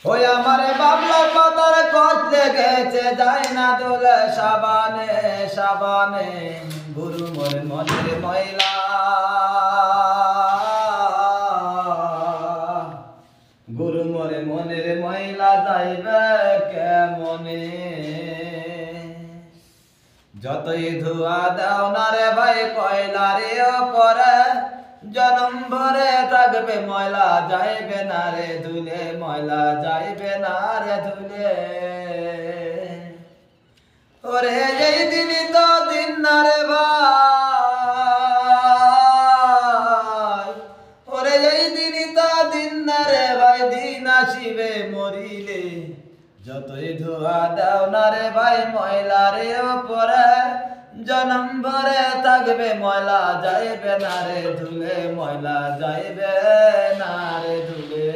ওই আমারে বাবলার পাতার কত লেগেছে যায় না দোলে সাবানে সাবানে গুরু মোর মনের ময়লা গুরু মোরে মনের ময়লা যাইবে কেমনে যতই ধোয়া দাও না রে ভাই কয়লারে পরে জনম ভরে থাকবে ময়লা যাইবে না রে ধুলে ময়লা যাইবে না রে ধুলে ওরে এই দিনই তো দিন না রে ভাই ওরে এই দিনই তো দিন না রে ভাই দিন আসিবে মরিলে যতই ধোয়া দাও না রে ভাই ময়লা রে পরে জনম ভরে থাকবে ময়লা যাইবে না রে ধুলে ময়লা যাইবে না রে ধুলে